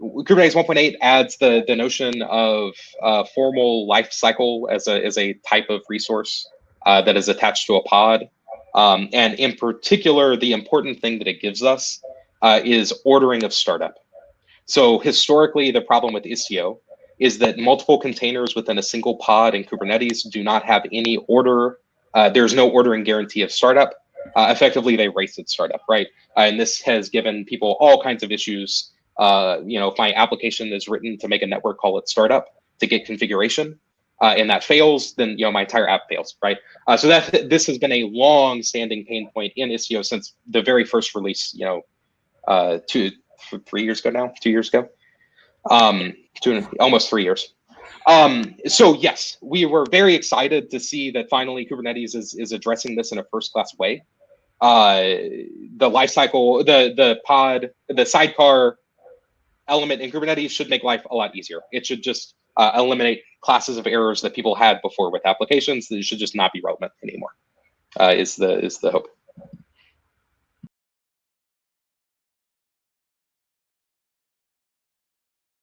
Kubernetes 1.8 adds the notion of formal life cycle as a type of resource that is attached to a pod. And in particular, the important thing that it gives us is ordering of startup. So historically, the problem with Istio is that multiple containers within a single pod in Kubernetes do not have any order. There's no ordering guarantee of startup. Effectively, they race at startup, right? And this has given people all kinds of issues. If my application is written to make a network call at startup to get configuration, and that fails, then my entire app fails, right? So this has been a long-standing pain point in Istio since the very first release. 3 years ago now, 2 years ago, almost 3 years. So yes, we were very excited to see that finally Kubernetes is addressing this in a first-class way. The lifecycle, the pod, the sidecar element in Kubernetes should make life a lot easier. It should just eliminate classes of errors that people had before with applications that should just not be relevant anymore. Is the hope.